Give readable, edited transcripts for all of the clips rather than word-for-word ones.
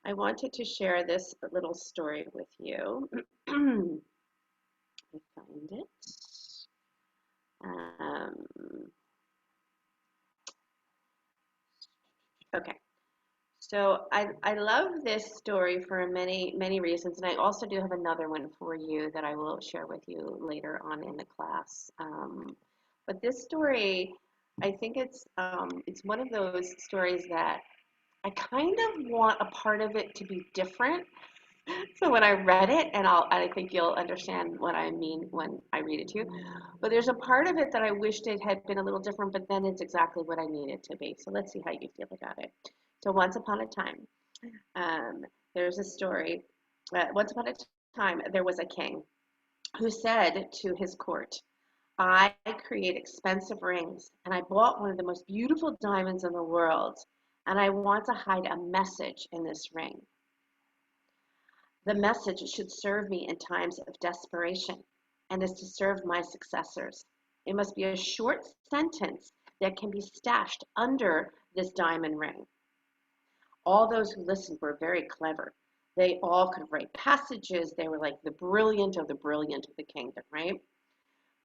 I wanted to share this little story with you. I find it. Um, okay. So I love this story for many reasons, and I also do have another one for you that I will share with you later on in the class. But this story, I think it's one of those stories that I kind of want a part of it to be different. So when I read it, and I think you'll understand what I mean when I read it to you. But there's a part of it that I wished it had been a little different, but then it's exactly what I need it to be. So let's see how you feel about it. So once upon a time, um, there's a story. Once upon a time, there was a king who said to his court, I create expensive rings, and I bought one of the most beautiful diamonds in the world, and I want to hide a message in this ring. The message should serve me in times of desperation and is to serve my successors. It must be a short sentence that can be stashed under this diamond ring. All those who listened were very clever. They all could write passages. They were like the brilliant of the kingdom, right?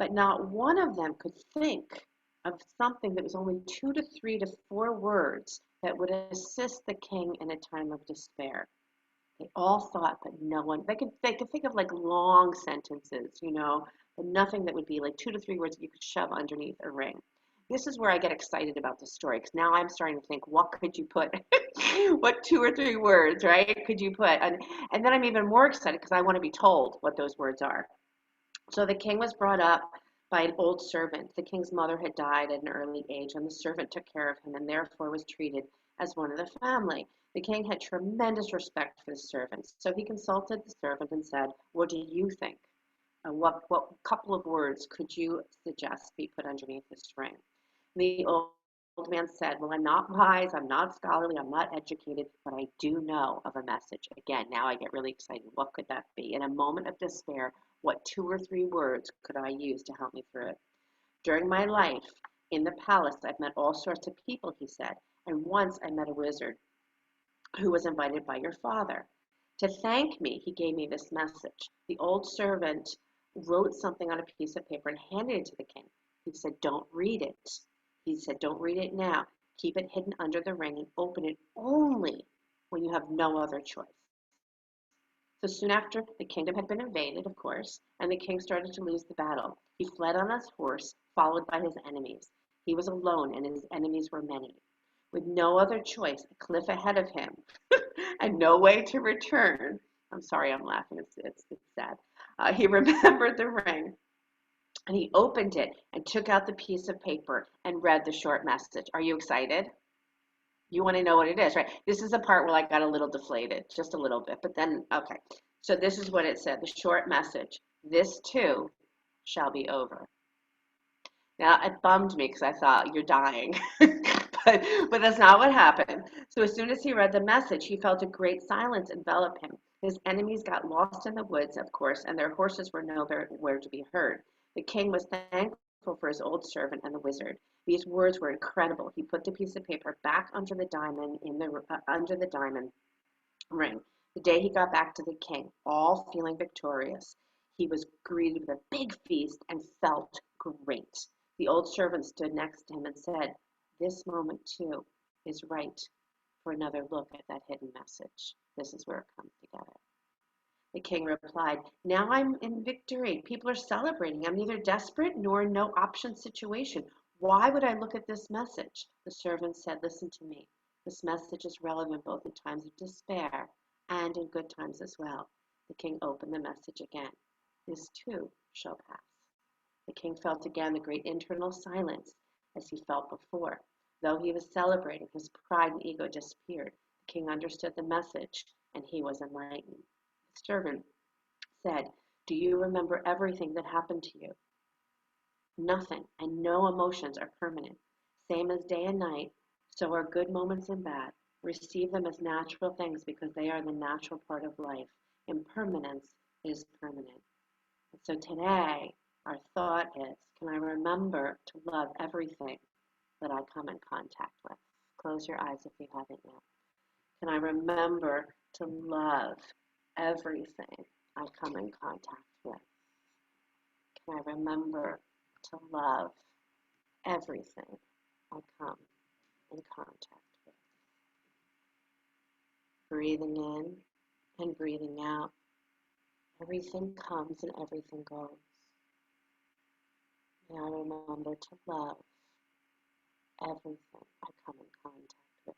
But not one of them could think of something that was only 2 to 3 to 4 words that would assist the king in a time of despair. They all thought, but no one. They could think of like long sentences, but nothing that would be like 2 to 3 words that you could shove underneath a ring. This is where I get excited about the story because now I'm starting to think, what could you put? What 2 or 3 words, right? Could you put? And then I'm even more excited because I want to be told what those words are. So the king was brought up by an old servant. The king's mother had died at an early age, and the servant took care of him and therefore was treated as one of the family. The king had tremendous respect for the servant, so he consulted the servant and said, what do you think? What couple of words could you suggest be put underneath this ring? The old man said, well, I'm not wise, I'm not scholarly, I'm not educated, but I do know of a message. Again, now I get really excited. What could that be? In a moment of despair, what 2 or 3 words could I use to help me through it? During my life in the palace, I've met all sorts of people, he said, and once I met a wizard who was invited by your father. To thank me, he gave me this message. The old servant wrote something on a piece of paper and handed it to the king. He said, don't read it. He said, don't read it now. Keep it hidden under the ring and open it only when you have no other choice. So soon after, the kingdom had been invaded, of course, and the king started to lose the battle. He fled on his horse, followed by his enemies. He was alone, and his enemies were many. With no other choice, a cliff ahead of him, and no way to return. I'm sorry, I'm laughing. It's sad. He remembered the ring, and he opened it and took out the piece of paper and read the short message. Are you excited? You want to know what it is, right? This is the part where I got a little deflated, just a little bit. But then, okay. So this is what it said, the short message. This too shall be over. Now, it bummed me because I thought, you're dying. but that's not what happened. So as soon as he read the message, he felt a great silence envelop him. His enemies got lost in the woods, of course, and their horses were nowhere to be heard. The king was thankful for his old servant and the wizard. These words were incredible. He put the piece of paper back under the diamond ring. The day he got back to the king, all feeling victorious, he was greeted with a big feast and felt great. The old servant stood next to him and said, this moment, too, is right for another look at that hidden message. This is where it comes together. The king replied, now I'm in victory. People are celebrating. I'm neither desperate nor in no option situation. Why would I look at this message? The servant said, listen to me. This message is relevant both in times of despair and in good times as well. The king opened the message again. This too shall pass. The king felt again the great internal silence as he felt before. Though he was celebrating, his pride and ego disappeared. The king understood the message, and he was enlightened. The servant said, do you remember everything that happened to you? Nothing and no emotions are permanent. Same as day and night, so are good moments and bad. Receive them as natural things because they are the natural part of life. Impermanence is permanent. And so today, our thought is, can I remember to love everything that I come in contact with? Close your eyes if you haven't yet. Can I remember to love everything I come in contact with? Can I remember to love everything I come in contact with? Breathing in and breathing out. Everything comes and everything goes. May I remember to love everything I come in contact with.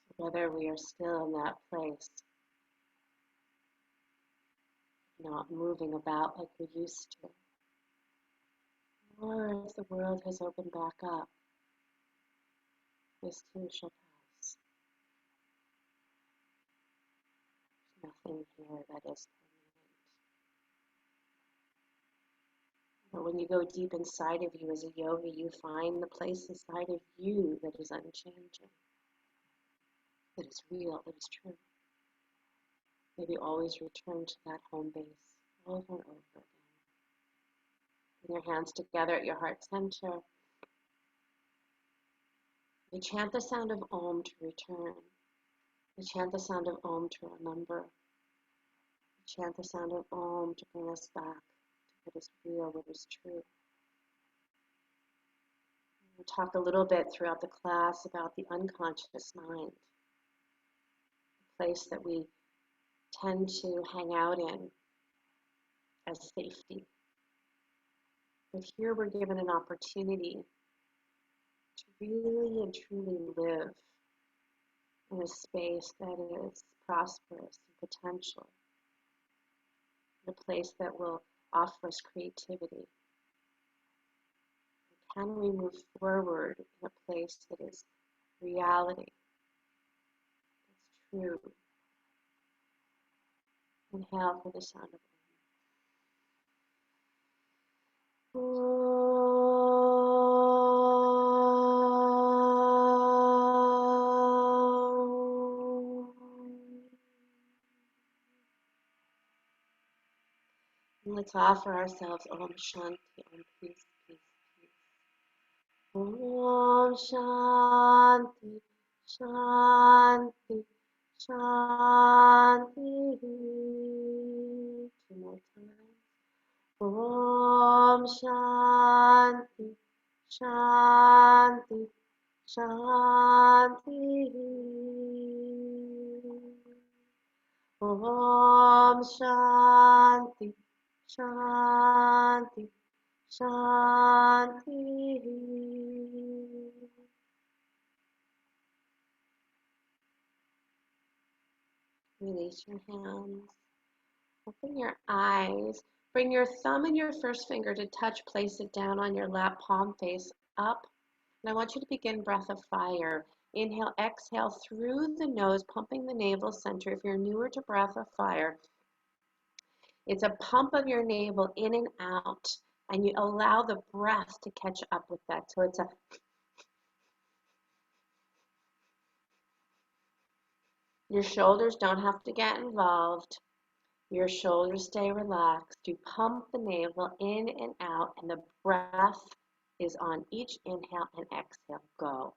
So whether we are still in that place, not moving about like we used to, or if the world has opened back up, this too shall pass. There's nothing here that is permanent. But when you go deep inside of you as a yogi, you find the place inside of you that is unchanging, that is real, that is true. Maybe always return to that home base over and over again. Bring your hands together at your heart center. You chant the sound of Om to return. You chant the sound of Om to remember. You chant the sound of Om to bring us back to what is real, what is true. We'll talk a little bit throughout the class about the unconscious mind, the place that we tend to hang out in as safety. But here we're given an opportunity to really and truly live in a space that is prosperous and potential, in a place that will offer us creativity. Can we move forward in a place that is reality, that's true? Inhale for the sound of and let's offer ourselves Om Shanti, Om peace, peace, peace. Om Shanti, Shanti, Shanti. Two more times. Om Shanti, Shanti, Shanti. Om Shanti, Shanti, Shanti. Release your hands. Open your eyes. Bring your thumb and your first finger to touch. Place it down on your lap, palm face up. And I want you to begin breath of fire. Inhale, exhale through the nose, pumping the navel center. If you're newer to breath of fire, it's a pump of your navel in and out, and you allow the breath to catch up with that. So it's a your shoulders don't have to get involved. Your shoulders stay relaxed. You pump the navel in and out, and the breath is on each inhale and exhale. Go.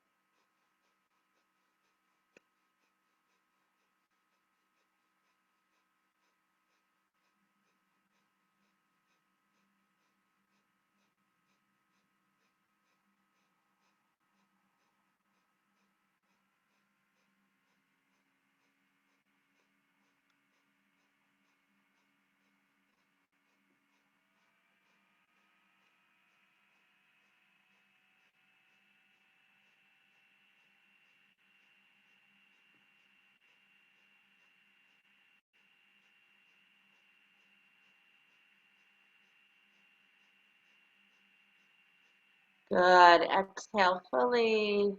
Good. Exhale fully.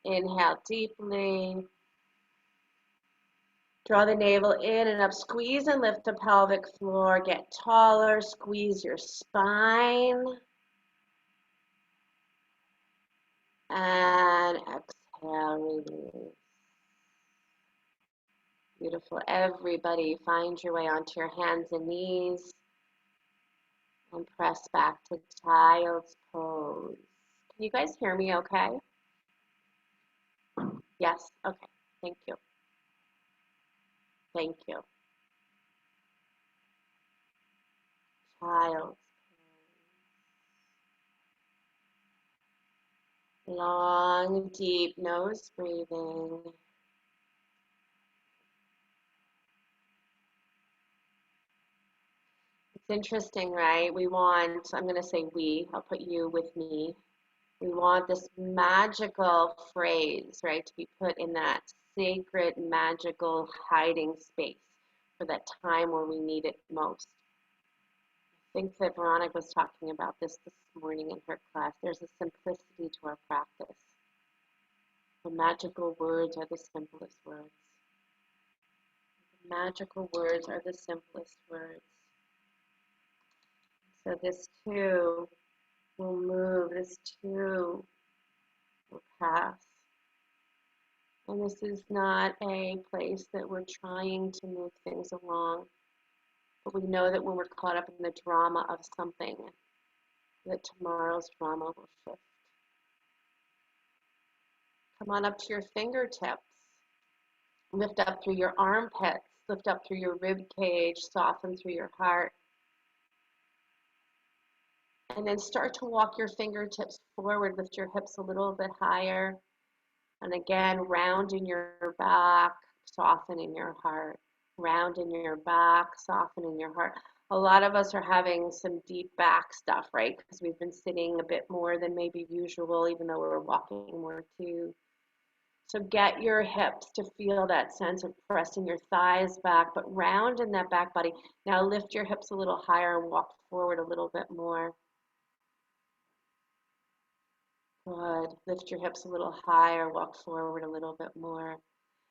Inhale deeply. Draw the navel in and up. Squeeze and lift the pelvic floor. Get taller. Squeeze your spine. And exhale, release. Beautiful. Everybody, find your way onto your hands and knees. And press back to child's pose. Can you guys hear me okay? Yes? Okay. Thank you. Thank you. Child's pose. Long, deep nose breathing. It's interesting, right? I'm going to say I'll put you with me. We want this magical phrase, right, to be put in that sacred, magical hiding space for that time where we need it most. I think that Veronica was talking about this morning in her class. There's a simplicity to our practice. The magical words are the simplest words. The magical words are the simplest words. So this too will move, this too will pass. And this is not a place that we're trying to move things along, but we know that when we're caught up in the drama of something, that tomorrow's drama will shift. Come on up to your fingertips. Lift up through your armpits, lift up through your rib cage, soften through your heart. And then start to walk your fingertips forward, lift your hips a little bit higher. And again, round in your back, soften in your heart. Round in your back, soften in your heart. A lot of us are having some deep back stuff, right? Because we've been sitting a bit more than maybe usual, even though we're walking more too. So get your hips to feel that sense of pressing your thighs back, but round in that back body. Now lift your hips a little higher and walk forward a little bit more. Good. Lift your hips a little higher, walk forward a little bit more.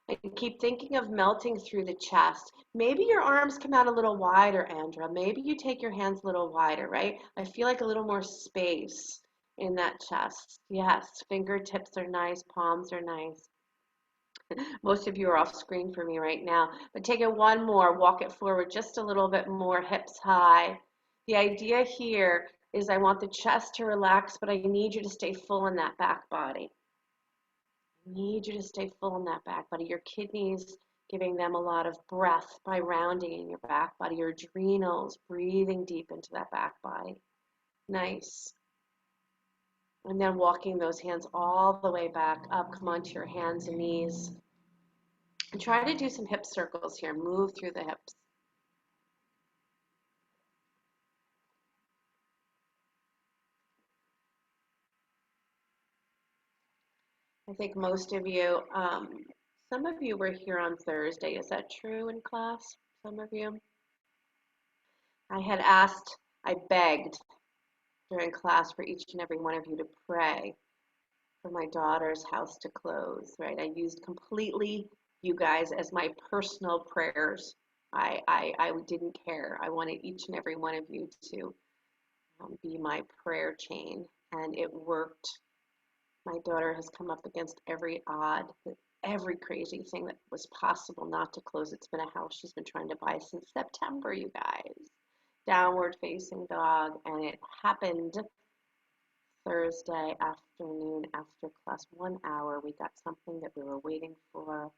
And keep thinking of melting through the chest. Maybe your arms come out a little wider, Andra. Maybe you take your hands a little wider, right? I feel like a little more space in that chest. Yes, fingertips are nice, palms are nice. Most of you are off screen for me right now, but take it one more, walk it forward just a little bit more, hips high. The idea here is I want the chest to relax, but I need you to stay full in that back body. I need you to stay full in that back body. Your kidneys giving them a lot of breath by rounding in your back body. Your adrenals breathing deep into that back body. Nice. And then walking those hands all the way back up. Come onto your hands and knees. And try to do some hip circles here. Move through the hips. I think most of you, some of you were here on Thursday. Is that true in class? Some of you? I begged during class for each and every one of you to pray for my daughter's house to close, right? I used completely you guys as my personal prayers. I didn't care. I wanted each and every one of you to be my prayer chain, and it worked. My daughter has come up against every odd, every crazy thing that was possible not to close. It's been a house she's been trying to buy since September, you guys. Downward facing dog, and it happened Thursday afternoon after class, 1 hour. We got something that we were waiting for,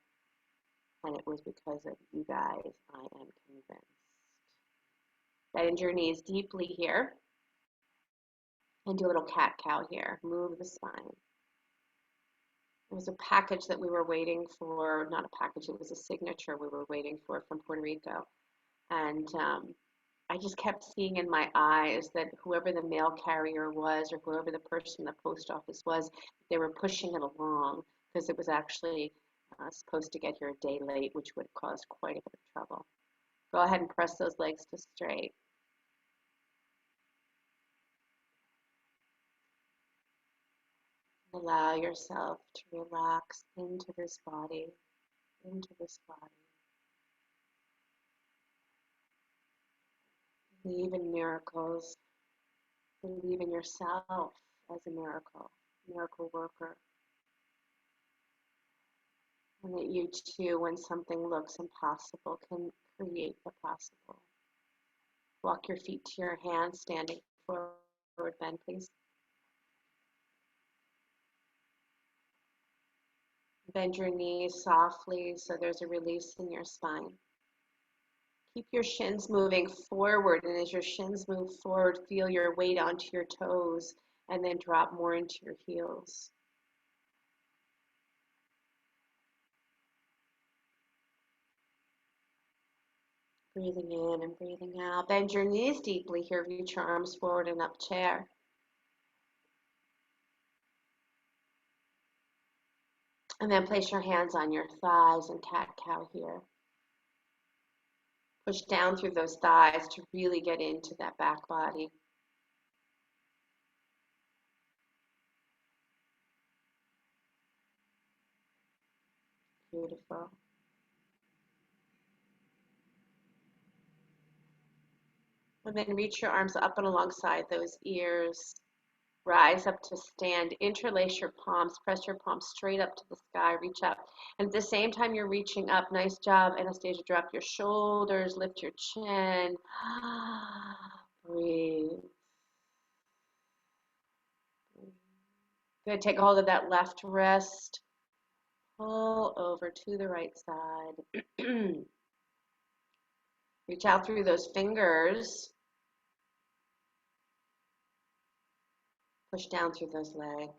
and it was because of you guys, I am convinced. Bend your knees deeply here, and do a little cat-cow here. Move the spine. It was a package that we were waiting for, not a package, it was a signature we were waiting for from Puerto Rico. And I just kept seeing in my eyes that whoever the mail carrier was or whoever the person in the post office was, they were pushing it along because it was actually supposed to get here a day late, which would have caused quite a bit of trouble. Go ahead and press those legs to straight. Allow yourself to relax into this body, into this body. Believe in miracles. Believe in yourself as a miracle worker. And that you too, when something looks impossible, can create the possible. Walk your feet to your hands, standing forward bend, please. Bend your knees softly so there's a release in your spine. Keep your shins moving forward, and as your shins move forward, feel your weight onto your toes and then drop more into your heels. Breathing in and breathing out. Bend your knees deeply here. Reach your arms forward and up, chair. And then place your hands on your thighs and cat-cow here. Push down through those thighs to really get into that back body. Beautiful. And then reach your arms up and alongside those ears. Rise up to stand. Interlace your palms. Press your palms straight up to the sky. Reach up. And at the same time you're reaching up, nice job, Anastasia. Drop your shoulders. Lift your chin. Breathe. Good. Take a hold of that left wrist. Pull over to the right side. Reach out through those fingers. Push down through those legs.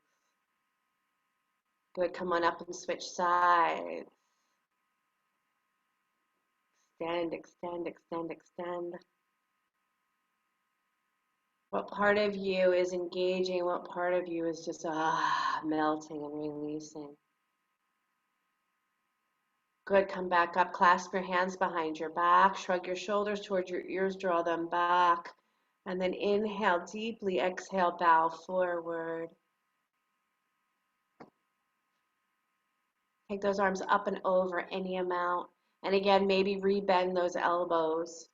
Good. Come on up and switch sides. Extend, extend, extend, extend. What part of you is engaging? What part of you is just melting and releasing? Good. Come back up. Clasp your hands behind your back. Shrug your shoulders towards your ears. Draw them back. And then inhale deeply. Exhale, bow forward. Take those arms up and over any amount. And again, maybe rebend those elbows.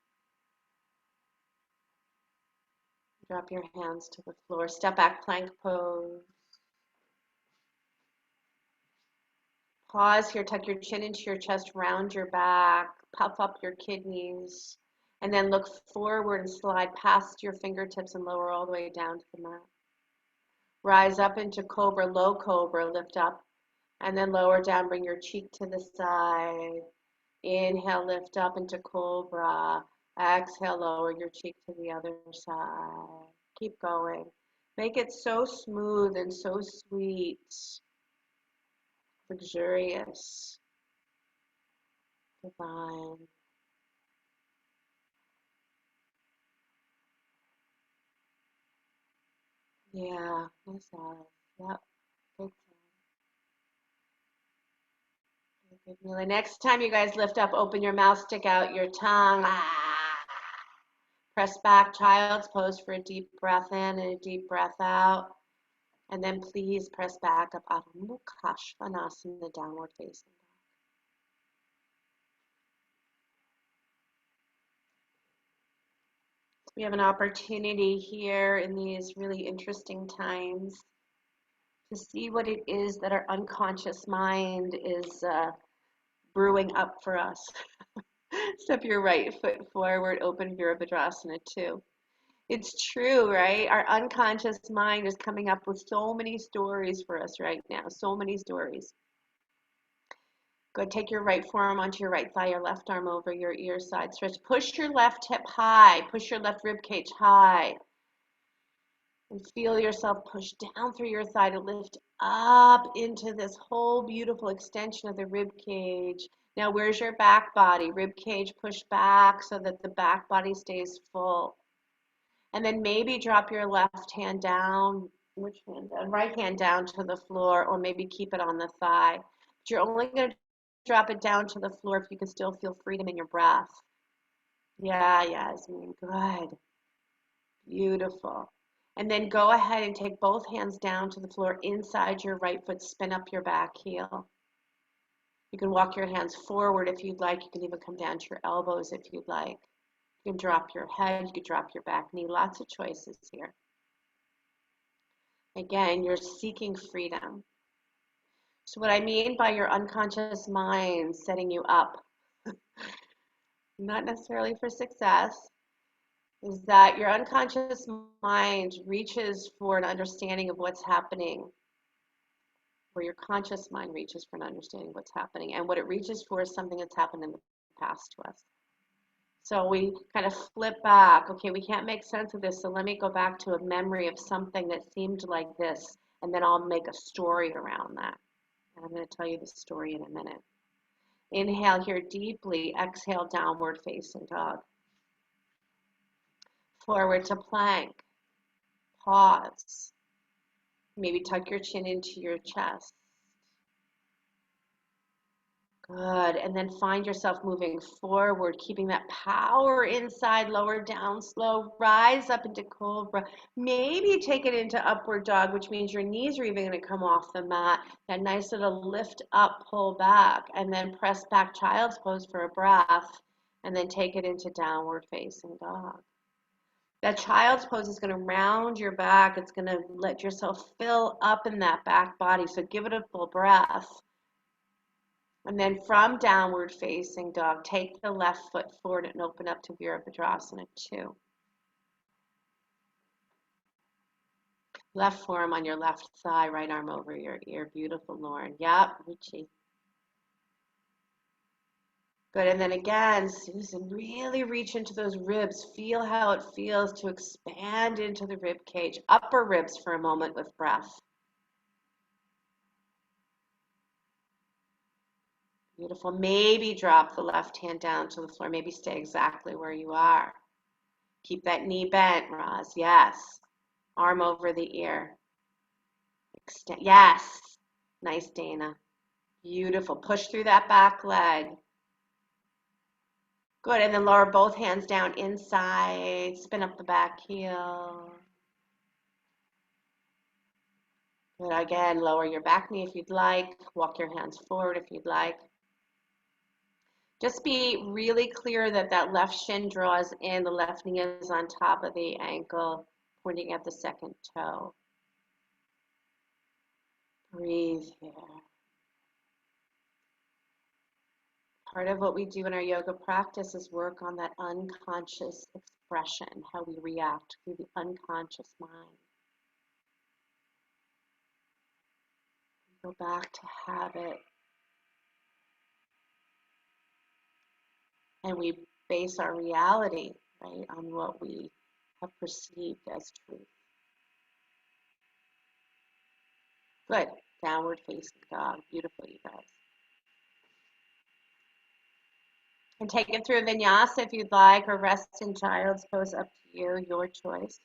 Drop your hands to the floor. Step back, plank pose. Pause here, tuck your chin into your chest, round your back, puff up your kidneys, and then look forward and slide past your fingertips and lower all the way down to the mat. Rise up into cobra, low cobra, lift up, and then lower down, bring your cheek to the side. Inhale, lift up into cobra. Exhale, lower your cheek to the other side. Keep going. Make it so smooth and so sweet. Luxurious, divine. Yeah, massage. Yep, good time. Good feeling. Next time you guys lift up, open your mouth, stick out your tongue. Press back, child's pose for a deep breath in and a deep breath out. And then please press back up, Adho Mukha Svanasana, downward facing dog. We have an opportunity here in these really interesting times to see what it is that our unconscious mind is brewing up for us. Step your right foot forward, open Virabhadrasana 2. It's true, right? Our unconscious mind is coming up with so many stories for us right now, so many stories. Good. Take your right forearm onto your right thigh, your left arm over your ear side stretch. Push your left hip high, push your left rib cage high. And feel yourself push down through your thigh to lift up into this whole beautiful extension of the rib cage. Now, where's your back body? Rib cage push back so that the back body stays full. And then maybe drop your left hand down, which hand down? Right hand down to the floor, or maybe keep it on the thigh. But you're only going to drop it down to the floor if you can still feel freedom in your breath. Yeah, Yasmin, good. Beautiful. And then go ahead and take both hands down to the floor inside your right foot, spin up your back heel. You can walk your hands forward if you'd like. You can even come down to your elbows if you'd like. You can drop your head, you can drop your back knee. Lots of choices here. Again, you're seeking freedom. So what I mean by your unconscious mind setting you up, not necessarily for success, is that your unconscious mind reaches for an understanding of what's happening, or your conscious mind reaches for an understanding of what's happening. And what it reaches for is something that's happened in the past to us. So we kind of flip back. Okay, we can't make sense of this, so let me go back to a memory of something that seemed like this, and then I'll make a story around that. And I'm going to tell you the story in a minute. Inhale here deeply. Exhale, downward facing dog. Forward to plank. Pause. Maybe tuck your chin into your chest. Good. And then find yourself moving forward, keeping that power inside, lower down, slow, rise up into cobra. Maybe take it into upward dog, which means your knees are even going to come off the mat. That nice little lift up, pull back, and then press back child's pose for a breath, and then take it into downward facing dog. That child's pose is going to round your back. It's going to let yourself fill up in that back body. So give it a full breath. And then from downward facing dog, take the left foot forward and open up to Virabhadrasana 2. Left forearm on your left thigh, right arm over your ear. Beautiful, Lauren. Yep, Richie. Good. And then again, Susan, really reach into those ribs. Feel how it feels to expand into the rib cage. Upper ribs for a moment with breath. Beautiful. Maybe drop the left hand down to the floor. Maybe stay exactly where you are. Keep that knee bent, Roz. Yes. Arm over the ear. Extend. Yes. Nice, Dana. Beautiful. Push through that back leg. Good. And then lower both hands down inside. Spin up the back heel. Good. Again, lower your back knee if you'd like. Walk your hands forward if you'd like. Just be really clear that that left shin draws in, the left knee is on top of the ankle, pointing at the second toe. Breathe here. Part of what we do in our yoga practice is work on that unconscious expression, how we react through the unconscious mind. Go back to habit. And we base our reality, right, on what we have perceived as truth. Good. Downward facing dog. Beautiful, you guys. And take it through a vinyasa if you'd like, or rest in child's pose, up to you, your choice.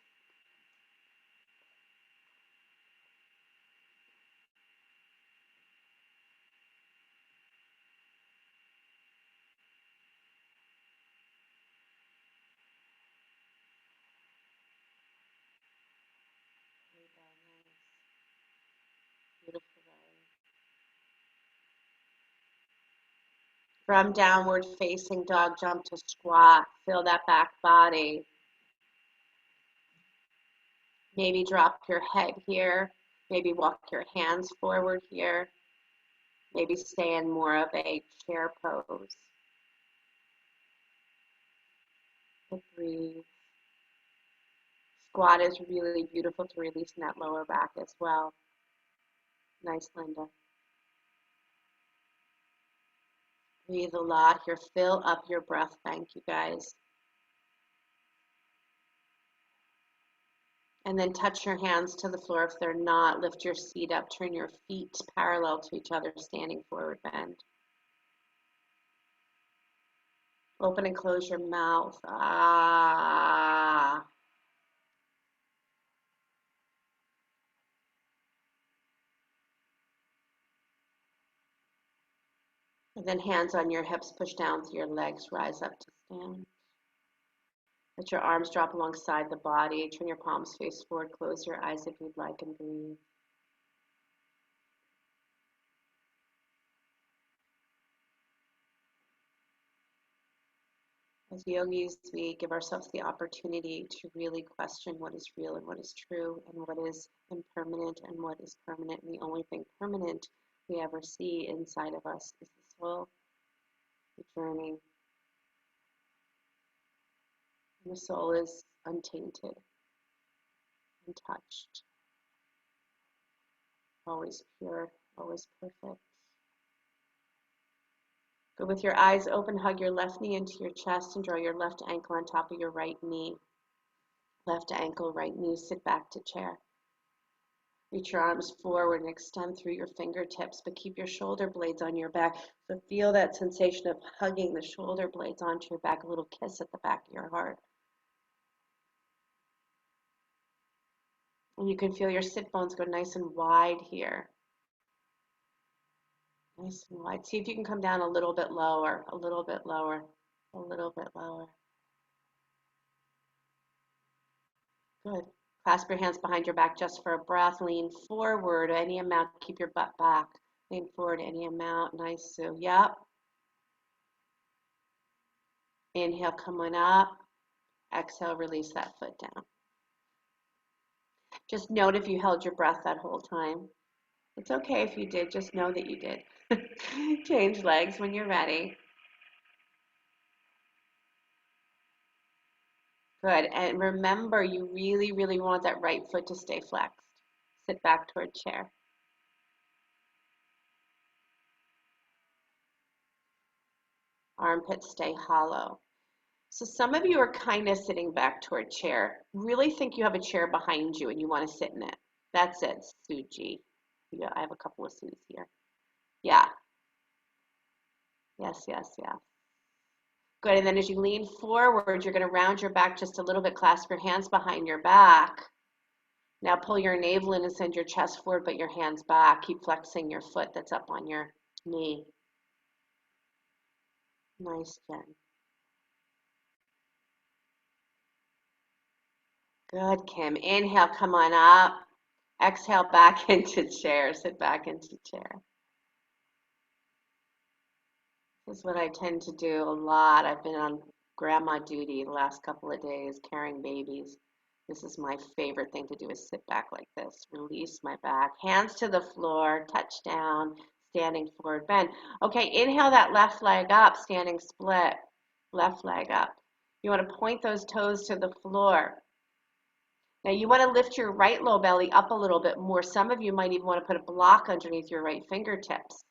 Beautiful. From downward facing dog, jump to squat. Feel that back body. Maybe drop your head here. Maybe walk your hands forward here. Maybe stay in more of a chair pose. And breathe. Squat is really beautiful to release in that lower back as well. Nice, Linda. Breathe a lot here. Fill up your breath bank, you guys. And then touch your hands to the floor. If they're not, lift your seat up. Turn your feet parallel to each other, standing forward bend. Open and close your mouth. Ah. And then hands on your hips, push down through your legs, rise up to stand. Let your arms drop alongside the body. Turn your palms face forward. Close your eyes if you'd like and breathe. As yogis, we give ourselves the opportunity to really question what is real and what is true, and what is impermanent and what is permanent. And the only thing permanent we ever see inside of us is the soul, the journey. And the soul is untainted, untouched, always pure, always perfect. Good. With your eyes open, hug your left knee into your chest and draw your left ankle on top of your right knee. Left ankle, right knee, sit back to chair. Reach your arms forward and extend through your fingertips, but keep your shoulder blades on your back. So feel that sensation of hugging the shoulder blades onto your back, a little kiss at the back of your heart. And you can feel your sit bones go nice and wide here. Nice and wide. See if you can come down a little bit lower, a little bit lower, a little bit lower. Good. Clasp your hands behind your back just for a breath. Lean forward any amount. Keep your butt back. Lean forward any amount. Nice, Sue. Yep. Inhale, come on up. Exhale, release that foot down. Just note if you held your breath that whole time. It's okay if you did. Just know that you did. Change legs when you're ready. Good. And remember, you really, really want that right foot to stay flexed. Sit back toward chair. Armpits stay hollow. So some of you are kind of sitting back toward chair. Really think you have a chair behind you and you want to sit in it. That's it, Suji. Yeah, I have a couple of Sues here. Yeah. Yes, yes, yes. Good. And then as you lean forward, you're going to round your back just a little bit. Clasp your hands behind your back. Now pull your navel in and send your chest forward, but your hands back. Keep flexing your foot that's up on your knee. Nice, Jen. Good, Kim. Inhale, come on up. Exhale, back into chair. Sit back into chair. This is what I tend to do a lot. I've been on grandma duty the last couple of days, carrying babies. This is my favorite thing to do is sit back like this. Release my back. Hands to the floor, touch down, standing forward, bend. Okay, inhale that left leg up, standing split. Left leg up. You want to point those toes to the floor. Now you want to lift your right low belly up a little bit more. Some of you might even want to put a block underneath your right fingertips.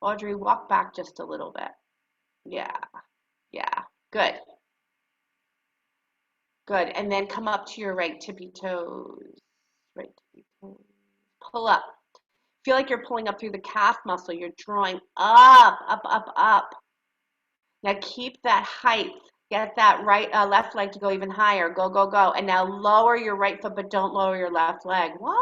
Audrey, walk back just a little bit. Yeah, yeah, good. Good, and then come up to your right tippy toes. Right tippy toes. Pull up. Feel like you're pulling up through the calf muscle. You're drawing up, up, up, up. Now keep that height. Get that left leg to go even higher. Go, go, go. And now lower your right foot, but don't lower your left leg. What?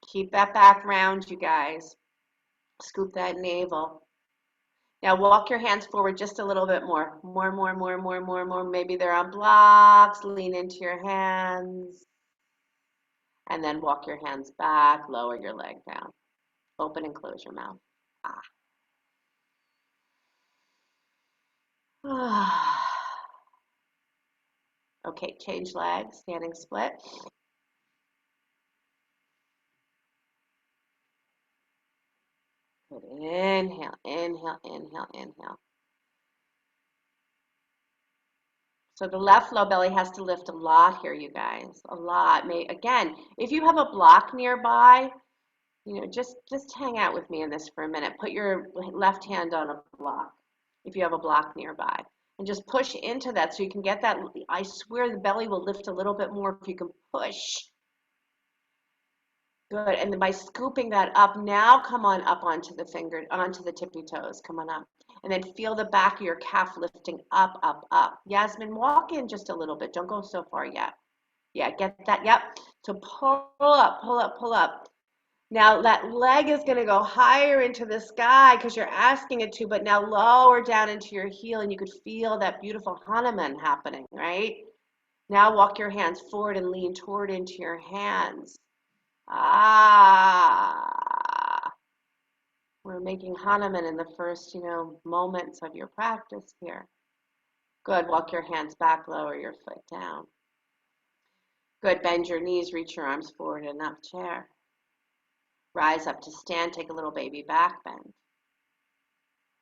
Keep that back round, you guys. Scoop that navel. Now walk your hands forward just a little bit more. More, more, more, more, more, more. Maybe they're on blocks. Lean into your hands. And then walk your hands back. Lower your leg down. Open and close your mouth. Ah. Okay, change legs. Standing split. Good. Inhale, inhale, inhale, inhale. So the left low belly has to lift a lot here, you guys, a lot. Again, if you have a block nearby, just hang out with me in this for a minute. Put your left hand on a block if you have a block nearby. And just push into that so you can get that. I swear the belly will lift a little bit more if you can push. Good. And then by scooping that up, now come on up onto the tippy toes. Come on up. And then feel the back of your calf lifting up, up, up. Yasmin, walk in just a little bit. Don't go so far yet. Yeah, get that. Yep. So pull up, pull up, pull up. Now that leg is going to go higher into the sky because you're asking it to, but now lower down into your heel and you could feel that beautiful Hanuman happening, right? Now walk your hands forward and lean toward into your hands. Ah, we're making Hanuman in the first, moments of your practice here. Good, walk your hands back, lower your foot down. Good, bend your knees, reach your arms forward and up, chair. Rise up to stand, take a little baby back bend.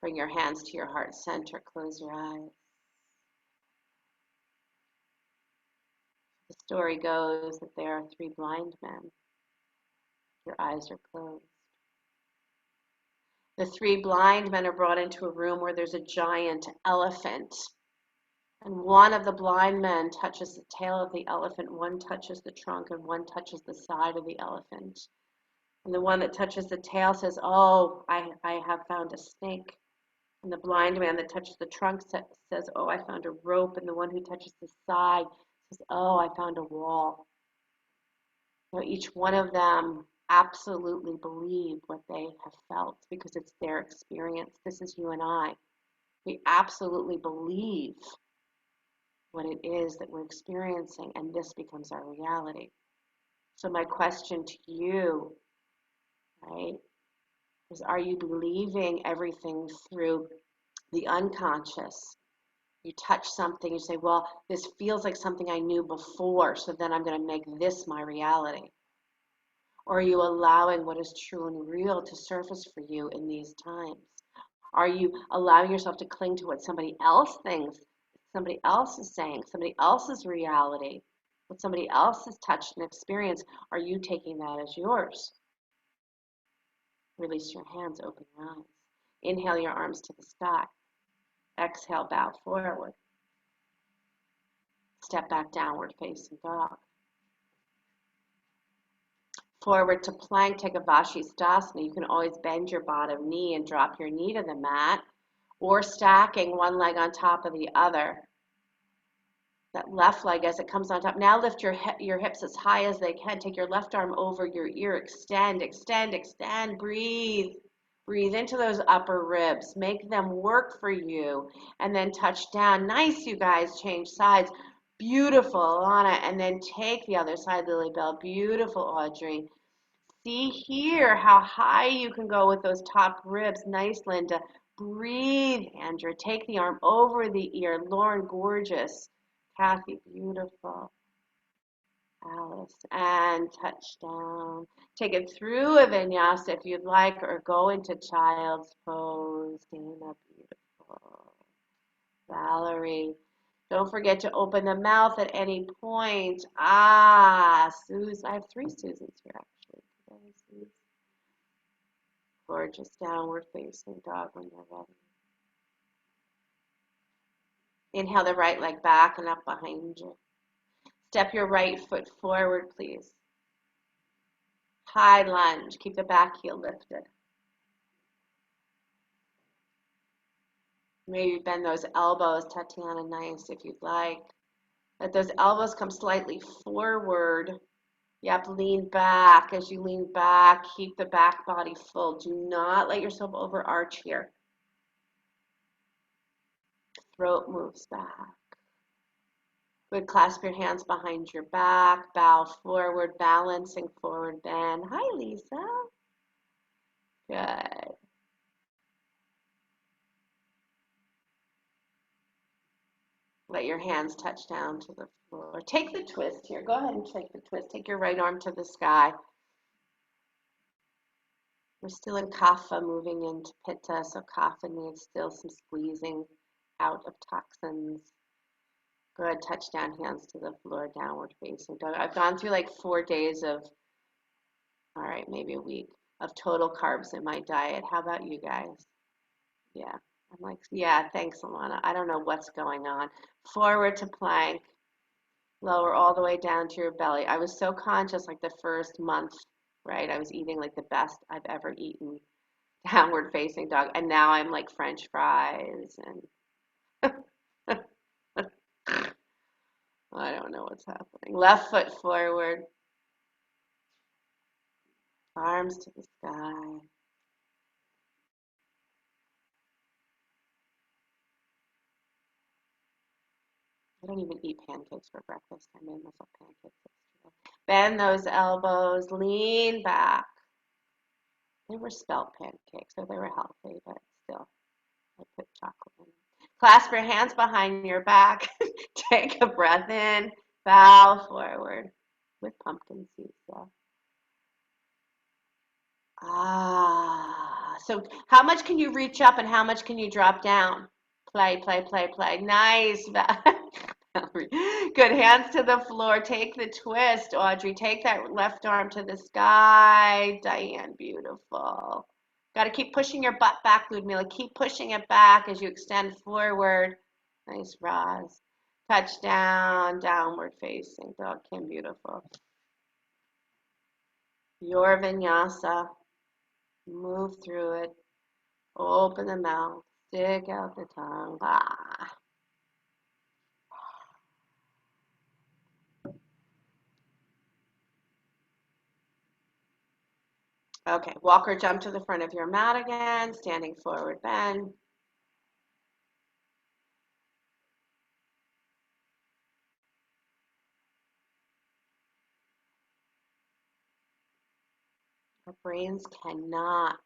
Bring your hands to your heart center, close your eyes. Story goes that there are three blind men. Your eyes are closed. The three blind men are brought into a room where there's a giant elephant. And one of the blind men touches the tail of the elephant, one touches the trunk, and one touches the side of the elephant. And the one that touches the tail says, "Oh, I have found a snake." And the blind man that touches the trunk says, "Oh, I found a rope." And the one who touches the side says, "Oh, I found a wall." You know, each one of them absolutely believe what they have felt because it's their experience. This is you and I. We absolutely believe what it is that we're experiencing, and this becomes our reality. So my question to you, right, is are you believing everything through the unconscious? You touch something, you say, well, this feels like something I knew before, so then I'm going to make this my reality. Or are you allowing what is true and real to surface for you in these times? Are you allowing yourself to cling to what somebody else thinks, somebody else is saying, somebody else's reality, what somebody else has touched and experienced? Are you taking that as yours? Release your hands, open your eyes. Inhale your arms to the sky. Exhale, bow forward. Step back, downward facing dog. Forward to plank, take a Vashisthasana. You can always bend your bottom knee and drop your knee to the mat, or stacking one leg on top of the other. That left leg as it comes on top. Now lift your hips as high as they can. Take your left arm over your ear. Extend, extend, extend. Breathe. Breathe into those upper ribs. Make them work for you. And then touch down. Nice, you guys. Change sides. Beautiful, Alana. And then take the other side, Lily Bell. Beautiful, Audrey. See here how high you can go with those top ribs. Nice, Linda. Breathe, Andrew. Take the arm over the ear. Lauren, gorgeous. Kathy, beautiful. Alice, and touch down. Take it through a vinyasa if you'd like, or go into child's pose. Dana, beautiful. Valerie, don't forget to open the mouth at any point. Ah, Susan, I have three Susans here actually. Gorgeous downward facing dog when you're ready. Inhale the right leg back and up behind you. Step your right foot forward, please. High lunge. Keep the back heel lifted. Maybe bend those elbows, Tatiana, nice if you'd like. Let those elbows come slightly forward. Yep, lean back. As you lean back, keep the back body full. Do not let yourself overarch here. Throat moves back. Good. Clasp your hands behind your back. Bow forward, balancing forward bend. Hi, Lisa. Good. Let your hands touch down to the floor. Take the twist here. Go ahead and take the twist. Take your right arm to the sky. We're still in kapha, moving into pitta, so kapha needs still some squeezing out of toxins. Good. Touch down, hands to the floor, downward facing dog. I've gone through like 4 days of, all right, maybe a week of total carbs in my diet. How about you guys? Yeah. I'm like, yeah, thanks, Alana. I don't know what's going on. Forward to plank. Lower all the way down to your belly. I was so conscious like the first month, right? I was eating like the best I've ever eaten, downward facing dog. And now I'm like French fries and I don't know what's happening. Left foot forward. Arms to the sky. I don't even eat pancakes for breakfast. I made myself pancakes yesterday. Bend those elbows, lean back. They were spelt pancakes, so they were healthy, but still, I put chocolate in them. Clasp your hands behind your back. Take a breath in. Bow forward with pumpkin seeds. Yeah. Ah. So how much can you reach up and how much can you drop down? Play, play, play, play. Nice. Good. Hands to the floor. Take the twist, Audrey. Take that left arm to the sky. Diane, beautiful. Got to keep pushing your butt back, Ludmila. Keep pushing it back as you extend forward. Nice, Roz. Touchdown, downward facing dog. Kim, beautiful. Your vinyasa. Move through it. Open the mouth. Stick out the tongue. Ah. Okay, walk or jump to the front of your mat again, standing forward bend. Our brains cannot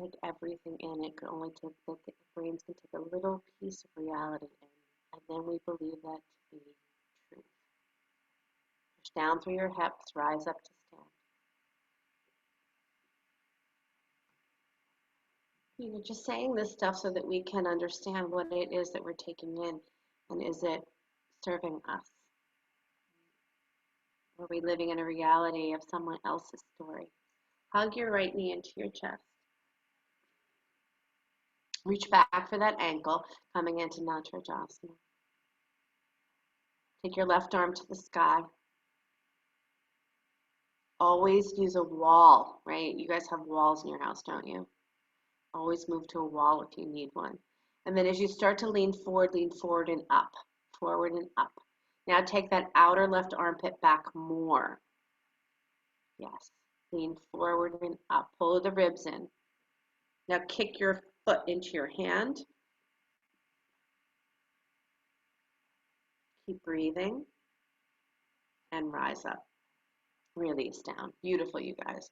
take everything in. It can only take, the brains can take a little piece of reality in, and then we believe that to be truth. Push down through your hips, rise up to stand. Just saying this stuff so that we can understand what it is that we're taking in, and is it serving us? Are we living in a reality of someone else's story? Hug your right knee into your chest. Reach back for that ankle, coming into Natarajasana. Take your left arm to the sky. Always use a wall, right? You guys have walls in your house, don't you? Always move to a wall if you need one. And then as you start to lean forward and up, forward and up. Now take that outer left armpit back more. Yes, lean forward and up. Pull the ribs in. Now kick your foot into your hand. Keep breathing and rise up. Release down. Beautiful, you guys.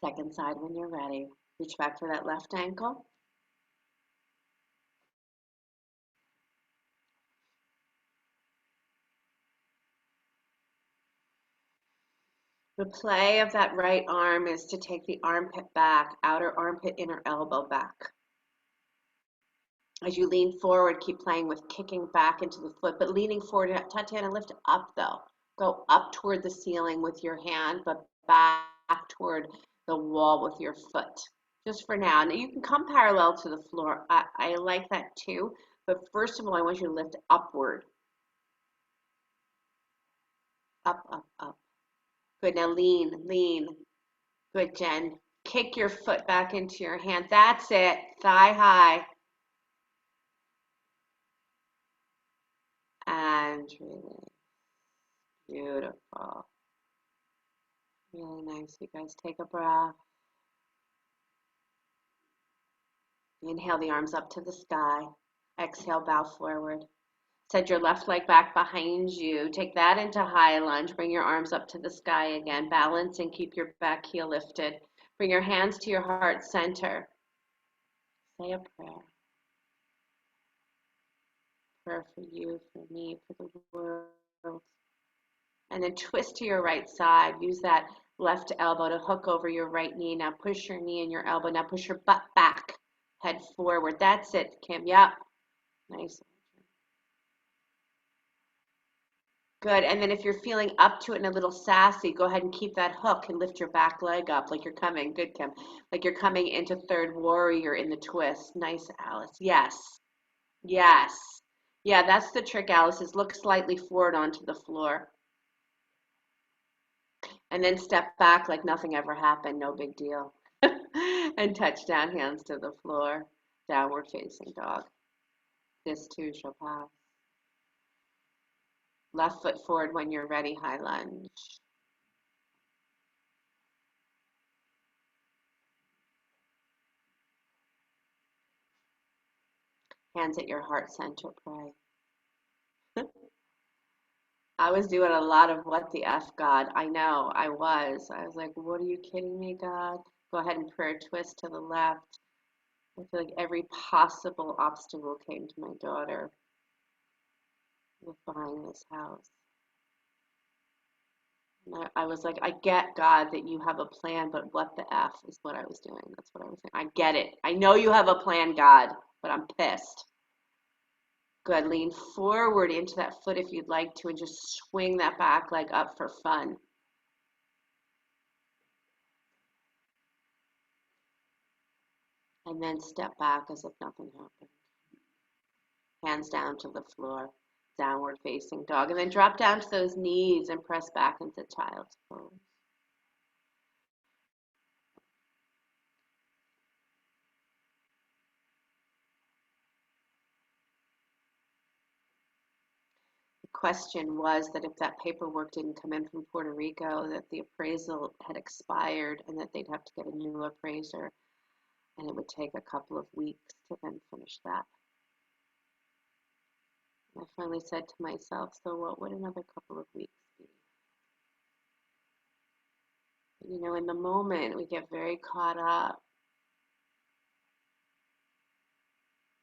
Second side when you're ready. Reach back for that left ankle. The play of that right arm is to take the armpit back, outer armpit, inner elbow back. As you lean forward, keep playing with kicking back into the foot, but leaning forward, Tatiana, lift up though. Go up toward the ceiling with your hand, but back toward the wall with your foot. Just for now. Now you can come parallel to the floor. I like that too, but first of all, I want you to lift upward. Up, up, up. Good, now lean, lean. Good, Jen. Kick your foot back into your hand. That's it. Thigh high. And release. Beautiful. Really nice. You guys take a breath. Inhale the arms up to the sky. Exhale, bow forward. Set your left leg back behind you. Take that into high lunge. Bring your arms up to the sky again. Balance and keep your back heel lifted. Bring your hands to your heart center. Say a prayer. Prayer for you, for me, for the world. And then twist to your right side. Use that left elbow to hook over your right knee. Now push your knee and your elbow. Now push your butt back. Head forward. That's it, Kim. Yep. Nice. Good. And then if you're feeling up to it and a little sassy, go ahead and keep that hook and lift your back leg up like you're coming. Good, Kim. Like you're coming into third warrior in the twist. Nice, Alice. Yes. Yes. Yeah, that's the trick, Alice, is look slightly forward onto the floor. And then step back like nothing ever happened. No big deal. And touch down, hands to the floor. Downward facing dog. This too shall pass. Left foot forward when you're ready, high lunge. Hands at your heart center, pray. I was doing a lot of what the F, God. I know, I was. I was like, what are you kidding me, God? Go ahead and prayer twist to the left. I feel like every possible obstacle came to my daughter with buying this house. And I was like, I get, God, that you have a plan, but what the F is what I was doing. That's what I was saying. I get it. I know you have a plan, God, but I'm pissed. Good. Lean forward into that foot if you'd like to and just swing that back leg up for fun. And then step back as if nothing happened. Hands down to the floor, downward facing dog. And then drop down to those knees and press back into child's pose. The question was that if that paperwork didn't come in from Puerto Rico, that the appraisal had expired and that they'd have to get a new appraiser, and it would take a couple of weeks to then finish that. And I finally said to myself, so what would another couple of weeks be? You know, in the moment, we get very caught up.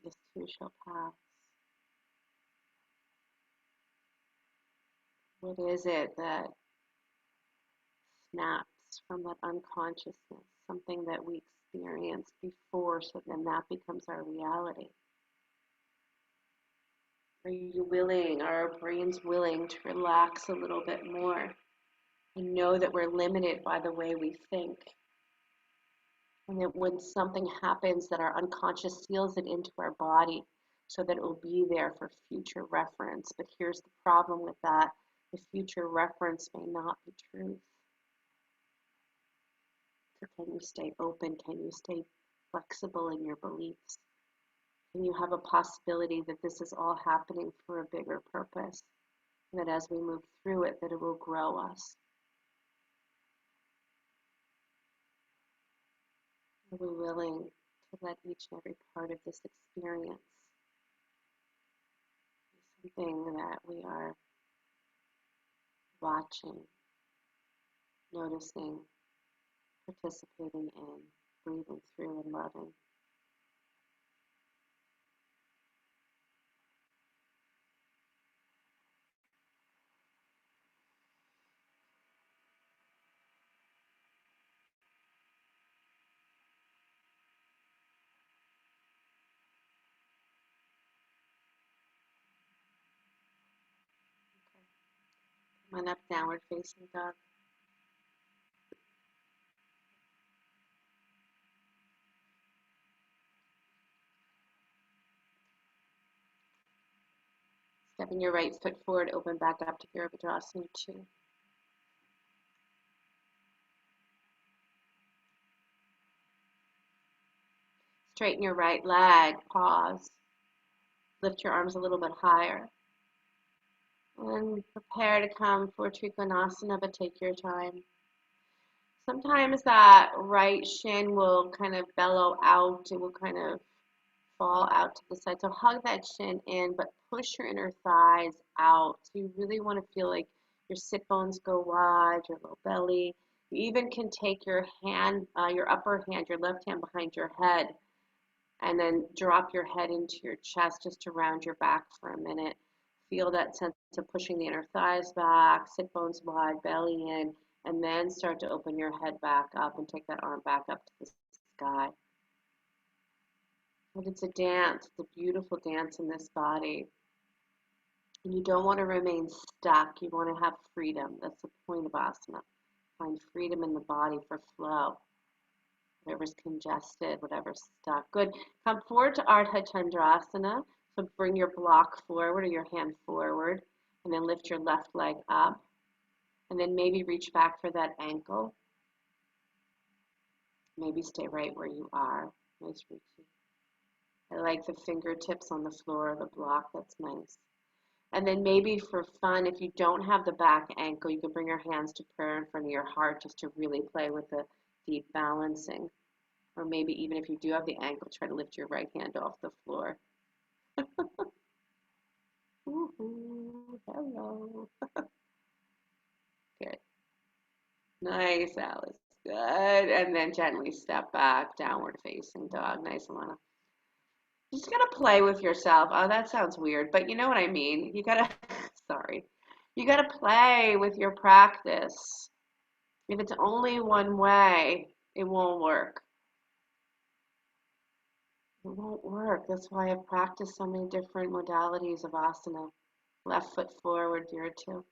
This too shall pass. What is it that snaps from that unconsciousness? Something that we experienced before, so then that becomes our reality. Are you willing, are our brains willing to relax a little bit more and know that we're limited by the way we think? And that when something happens, that our unconscious seals it into our body so that it will be there for future reference. But here's the problem with that. The future reference may not be truth. So can you stay open? Can you stay flexible in your beliefs? Can you have a possibility that this is all happening for a bigger purpose? And that as we move through it, that it will grow us. Are we willing to let each and every part of this experience be something that we are watching, noticing, participating in, breathing through, and loving? Come on up, downward facing dog. Stepping your right foot forward, open back up to Virabhadrasana 2. Straighten your right leg, pause. Lift your arms a little bit higher. And prepare to come for Trikonasana, but take your time. Sometimes that right shin will kind of bellow out. It will kind of fall out to the side. So hug that shin in, but push your inner thighs out. So you really want to feel like your sit bones go wide, your low belly. You even can take your hand, your upper hand, your left hand behind your head, and then drop your head into your chest just to round your back for a minute. Feel that sense of pushing the inner thighs back, sit bones wide, belly in, and then start to open your head back up and take that arm back up to the sky. But it's a dance, it's a beautiful dance in this body. And you don't want to remain stuck. You want to have freedom. That's the point of asana. Find freedom in the body for flow. Whatever's congested, whatever's stuck. Good. Come forward to Ardha Chandrasana. So bring your block forward or your hand forward. And then lift your left leg up. And then maybe reach back for that ankle. Maybe stay right where you are. Nice reaching. I like the fingertips on the floor of the block. That's nice. And then maybe for fun, if you don't have the back ankle, you can bring your hands to prayer in front of your heart just to really play with the deep balancing. Or maybe even if you do have the ankle, try to lift your right hand off the floor. Ooh, hello. Good. Nice, Alice. Good. And then gently step back, downward facing dog. Nice, Alana. You just gotta play with yourself. Oh, that sounds weird, but you know what I mean. You gotta, sorry. You got to play with your practice. If it's only one way, it won't work. It won't work. That's why I've practiced so many different modalities of asana. Left foot forward, year two.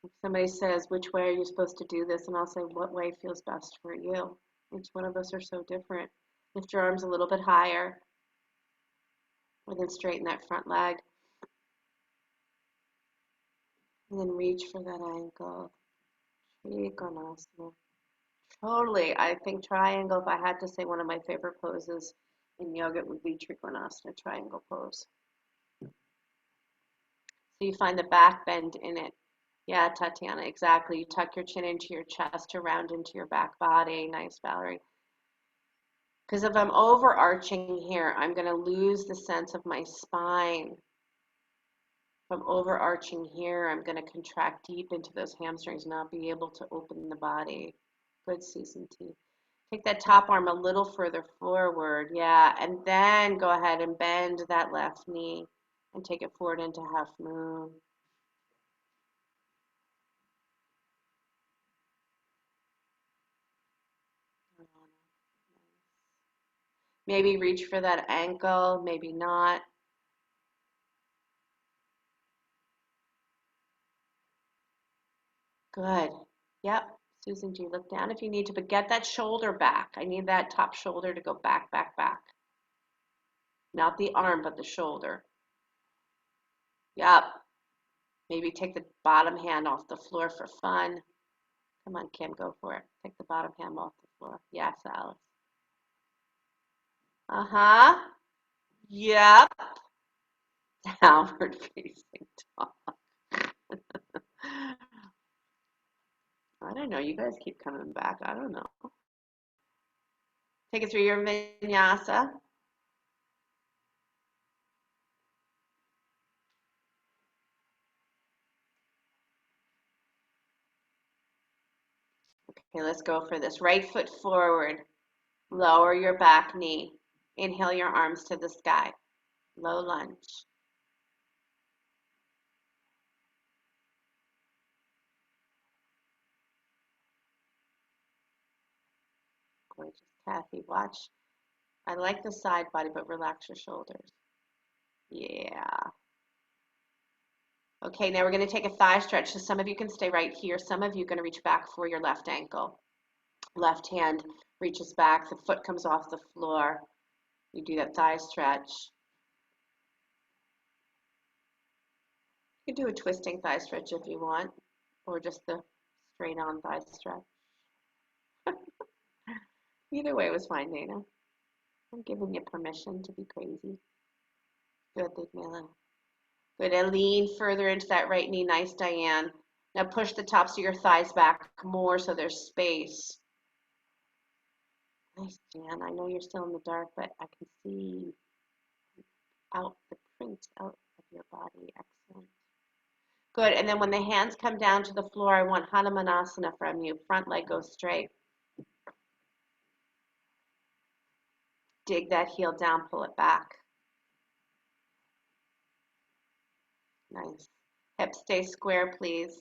If somebody says, which way are you supposed to do this? And I'll say, what way feels best for you? Each one of us are so different. Lift your arms a little bit higher, and then straighten that front leg. And then reach for that ankle. Trikonasana. Totally. I think triangle, if I had to say one of my favorite poses in yoga, it would be Trikonasana, triangle pose. So you find the back bend in it. Yeah, Tatiana, exactly. You tuck your chin into your chest to round into your back body. Nice, Valerie. Because if I'm overarching here, I'm going to lose the sense of my spine. If I'm overarching here, I'm going to contract deep into those hamstrings, not be able to open the body. Good, Susan T. Take that top arm a little further forward, yeah, and then go ahead and bend that left knee and take it forward into half moon. Maybe reach for that ankle, maybe not. Good. Yep. Susan G, look down if you need to, but get that shoulder back. I need that top shoulder to go back, back, back. Not the arm, but the shoulder. Yep. Maybe take the bottom hand off the floor for fun. Come on, Kim, go for it. Take the bottom hand off the floor. Yes, Alice. Uh-huh. Yep. Downward facing dog. I don't know. You guys keep coming back. I don't know. Take it through your vinyasa. Okay, let's go for this. Right foot forward. Lower your back knee. Inhale your arms to the sky. Low lunge. Gorgeous. Kathy, watch. I like the side body, but relax your shoulders. Yeah. Okay, now we're going to take a thigh stretch. So some of you can stay right here. Some of you are going to reach back for your left ankle. Left hand reaches back. The foot comes off the floor. You do that thigh stretch. You can do a twisting thigh stretch if you want, or just the straight on thigh stretch. Either way was fine, Dana. I'm giving you permission to be crazy. Good, Ludmila. Good, and lean further into that right knee. Nice, Diane. Now push the tops of your thighs back more so there's space. Nice, Jan. I know you're still in the dark, but I can see out the print out of your body. Excellent. Good, and then when the hands come down to the floor, I want Hanumanasana from you. Front leg goes straight. Dig that heel down, pull it back. Nice. Hips stay square, please.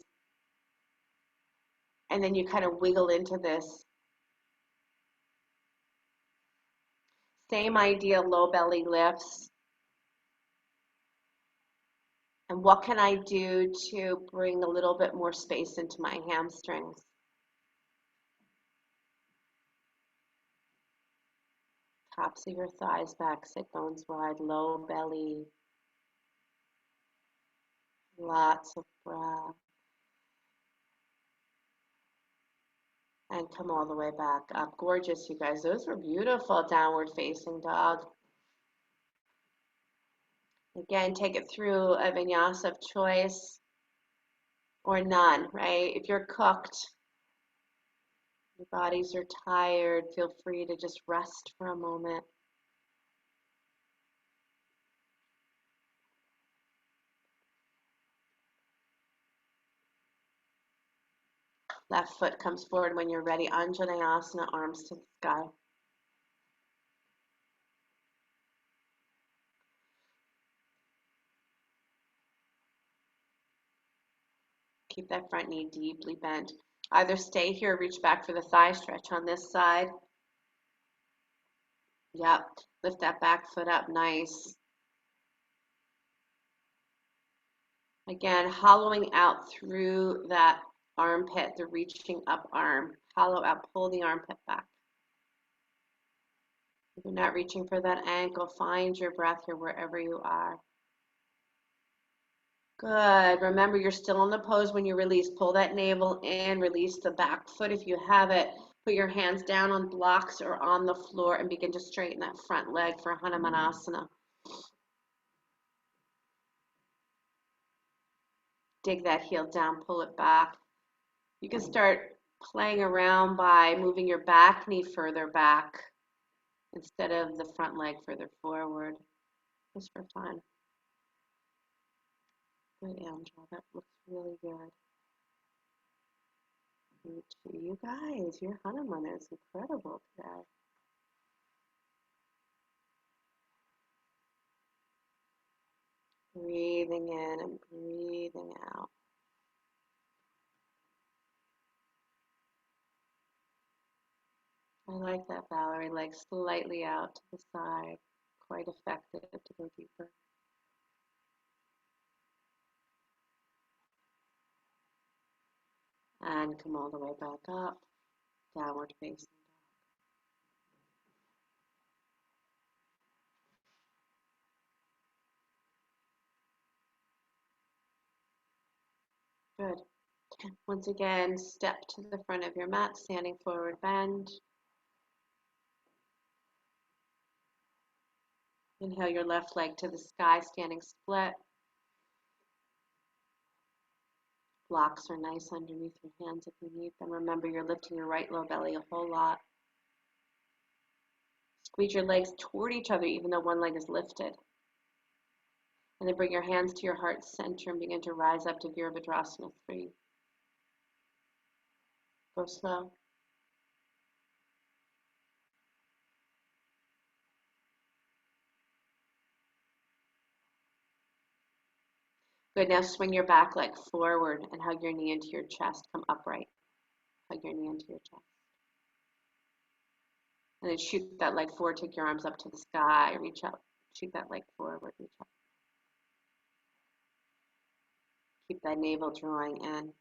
And then you kind of wiggle into this. Same idea, low belly lifts. And what can I do to bring a little bit more space into my hamstrings? Tops of your thighs back, sit bones wide, low belly. Lots of breath. And come all the way back up. Gorgeous, you guys. Those were beautiful downward facing dog. Again, take it through a vinyasa of choice or none, right? If you're cooked, your bodies are tired, feel free to just rest for a moment. Left foot comes forward when you're ready. Anjaneyasana, arms to the sky. Keep that front knee deeply bent. Either stay here or reach back for the thigh stretch on this side. Yep. Lift that back foot up. Nice. Again, hollowing out through that armpit, the reaching up arm. Hollow out, pull the armpit back. If you're not reaching for that ankle, find your breath here wherever you are. Good. Remember, you're still in the pose when you release. Pull that navel in, release the back foot if you have it. Put your hands down on blocks or on the floor and begin to straighten that front leg for Hanumanasana. Dig that heel down, pull it back. You can start playing around by moving your back knee further back instead of the front leg further forward, just for fun. Good, Angela. That looks really good. You guys, your Hanuman is incredible today. Breathing in and breathing out. I like that, Valerie. Legs slightly out to the side. Quite effective to go deeper. And come all the way back up. Downward facing dog. Good. Once again, step to the front of your mat, standing forward bend. Inhale your left leg to the sky, standing split. Blocks are nice underneath your hands if you need them. Remember, you're lifting your right low belly a whole lot. Squeeze your legs toward each other, even though one leg is lifted. And then bring your hands to your heart center and begin to rise up to Virabhadrasana 3. Go slow. Good, now swing your back leg forward and hug your knee into your chest. Come upright. Hug your knee into your chest. And then shoot that leg forward, take your arms up to the sky, reach up. Shoot that leg forward, reach up. Keep that navel drawing in.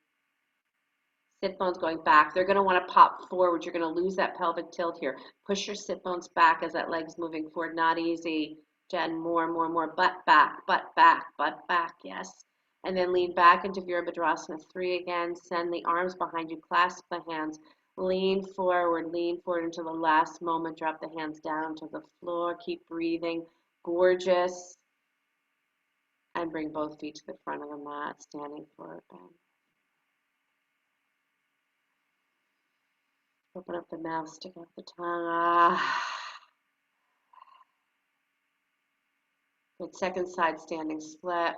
Sit bones going back. They're going to want to pop forward. You're going to lose that pelvic tilt here. Push your sit bones back as that leg's moving forward. Not easy. Jen, more. Butt back. Yes. And then lean back into Virabhadrasana 3 again. Send the arms behind you. Clasp the hands. Lean forward into the last moment. Drop the hands down to the floor. Keep breathing. Gorgeous. And bring both feet to the front of the mat. Standing forward bend. Open up the mouth, stick out the tongue. Good. Second side standing split.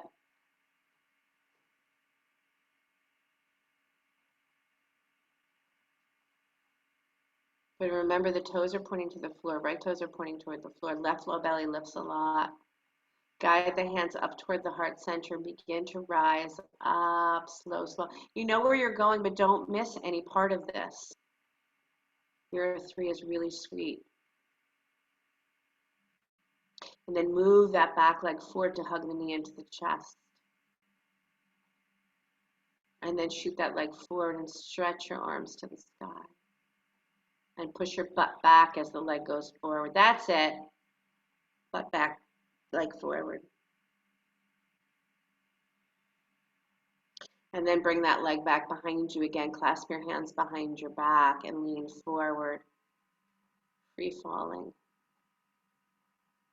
But remember, the toes are pointing to the floor. Right toes are pointing toward the floor. Left low belly lifts a lot. Guide the hands up toward the heart center and begin to rise up, slow. You know where you're going, but don't miss any part of this. Your 3 is really sweet. And then move that back leg forward to hug the knee into the chest. And then shoot that leg forward and stretch your arms to the sky. And push your butt back as the leg goes forward. That's it. Butt back, leg forward. And then bring that leg back behind you again. Clasp your hands behind your back and lean forward. Free falling.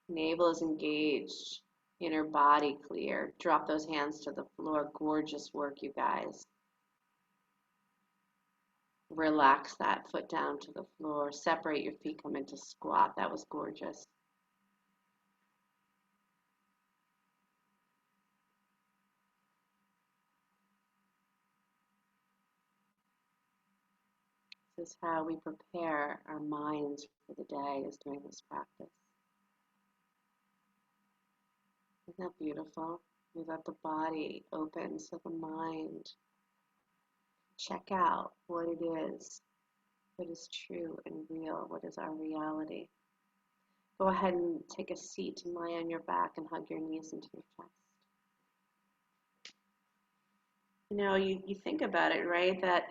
Navel is engaged. Inner body clear. Drop those hands to the floor. Gorgeous work, you guys. Relax that foot down to the floor. Separate your feet. Come into squat. That was gorgeous. This is how we prepare our minds for the day, is doing this practice. Isn't that beautiful? We let the body open so the mind Check out what it is, what is true and real, what is our reality. Go ahead and take a seat and lie on your back and hug your knees into your chest. You think about it, right? That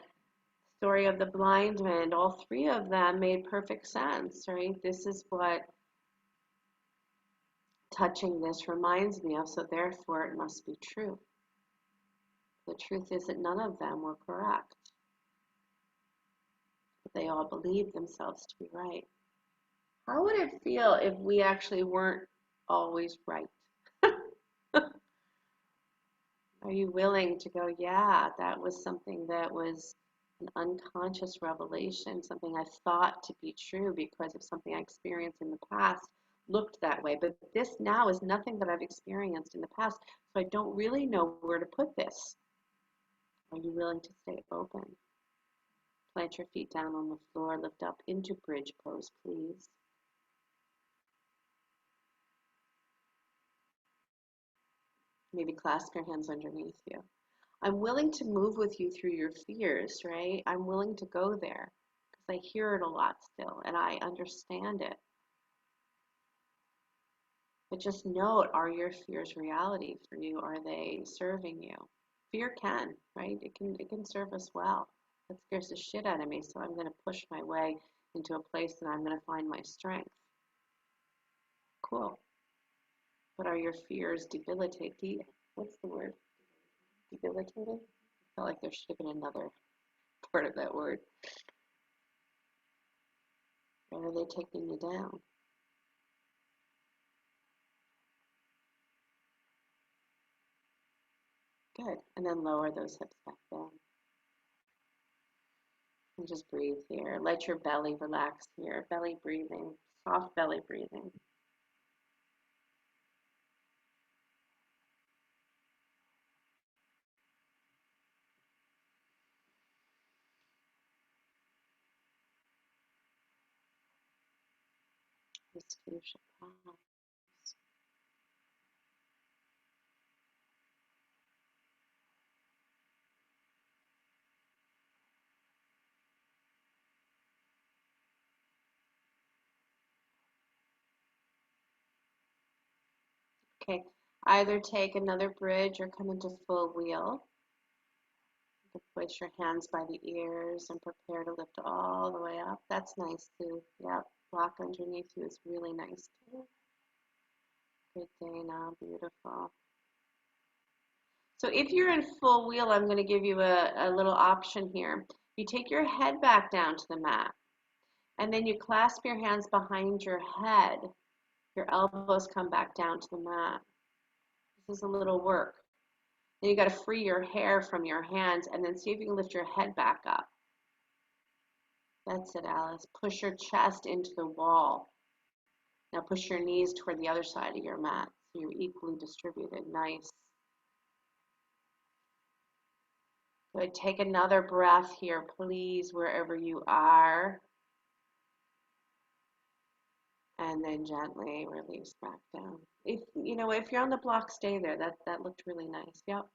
story of the blind man, all three of them made perfect sense, right? This is what touching this reminds me of, so therefore it must be true. The truth is that none of them were correct, but they all believed themselves to be right. How would it feel if we actually weren't always right? Are you willing to go, yeah, that was something that was an unconscious revelation, something I thought to be true because of something I experienced in the past looked that way. But this now is nothing that I've experienced in the past, so I don't really know where to put this. Are you willing to stay open? Plant your feet down on the floor, lift up into bridge pose, please. Maybe clasp your hands underneath you. I'm willing to move with you through your fears, right? I'm willing to go there because I hear it a lot still and I understand it. But just note, are your fears reality for you? Are they serving you? Fear can, right? It can serve us well. That scares the shit out of me, so I'm going to push my way into a place that I'm going to find my strength. Cool. But are your fears debilitating? What's the word? Debilitating? I feel like there should have been another part of that word. Or are they taking you down? Good. And then lower those hips back down. And just breathe here. Let your belly relax here. Belly breathing. Soft belly breathing. This too shall pass. Okay. Either take another bridge or come into full wheel. You can place your hands by the ears and prepare to lift all the way up. That's nice too. Yep. Block underneath you is really nice too. Good, Dana. Beautiful. So if you're in full wheel, I'm going to give you a little option here. You take your head back down to the mat, and then you clasp your hands behind your head. Your elbows come back down to the mat. This is a little work. Then you got to free your hair from your hands, and then see if you can lift your head back up. That's it, Alice. Push your chest into the wall. Now push your knees toward the other side of your mat, so you're equally distributed. Nice. Good. Take another breath here, please, wherever you are. And then gently release back down. If you're on the block, stay there. That looked really nice. Yep.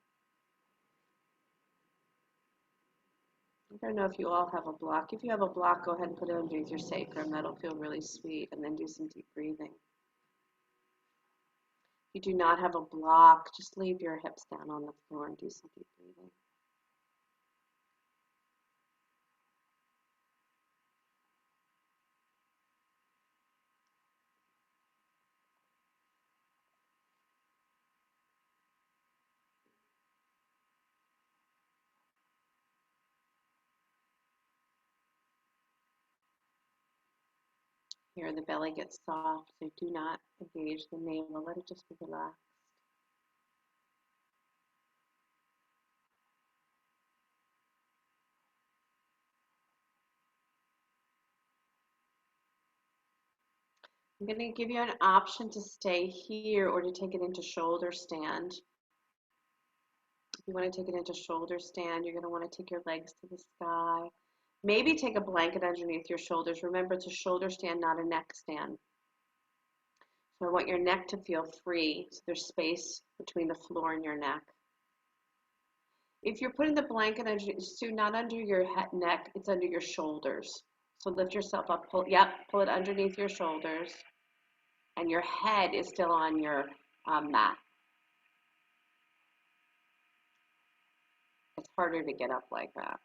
I don't know if you all have a block. If you have a block, go ahead and put it underneath your sacrum. That'll feel really sweet. And then do some deep breathing. If you do not have a block, just leave your hips down on the floor and do some deep breathing. Here, the belly gets soft, so do not engage the navel. Let it just be relaxed. I'm going to give you an option to stay here or to take it into shoulder stand. If you want to take it into shoulder stand, you're going to want to take your legs to the sky. Maybe take a blanket underneath your shoulders. Remember, it's a shoulder stand, not a neck stand. So I want your neck to feel free, so there's space between the floor and your neck. If you're putting the blanket under, Sue, not under your head, neck, it's under your shoulders. So lift yourself up, pull it underneath your shoulders, and your head is still on your mat. It's harder to get up like that.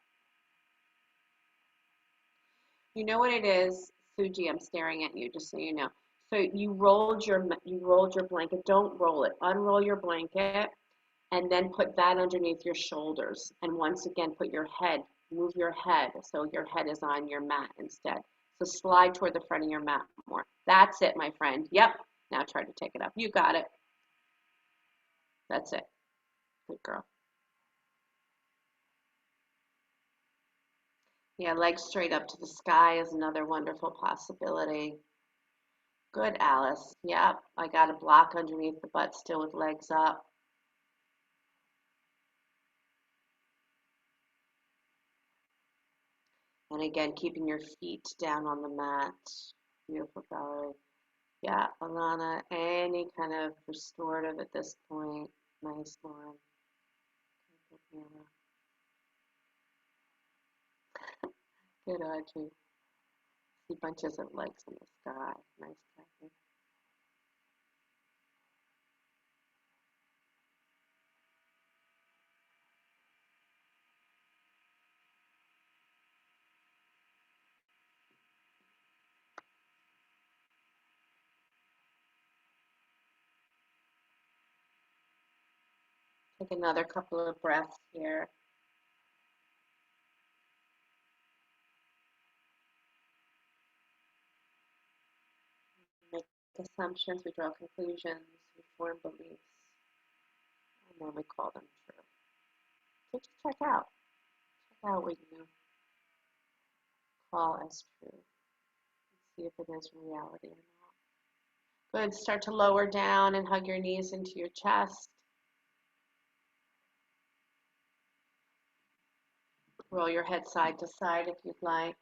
You know what it is, Suji? I'm staring at you, just so you know. So you rolled your blanket. Don't roll it. Unroll your blanket, and then put that underneath your shoulders. And once again, move your head so your head is on your mat instead. So slide toward the front of your mat more. That's it, my friend. Yep. Now try to take it up. You got it. That's it. Good girl. Yeah, legs straight up to the sky is another wonderful possibility. Good, Alice. Yep. I got a block underneath the butt still with legs up. And again, keeping your feet down on the mat. Beautiful, Valerie. Yeah, Alana, any kind of restorative at this point. Nice, Lauren. Good, Audrey. See bunches of legs in the sky. Nice, Kathy. Take another couple of breaths here. Make assumptions, we draw conclusions, we form beliefs, and then we call them true. So just check out what you call as true, and see if it is reality or not. Good, start to lower down and hug your knees into your chest. Roll your head side to side if you'd like.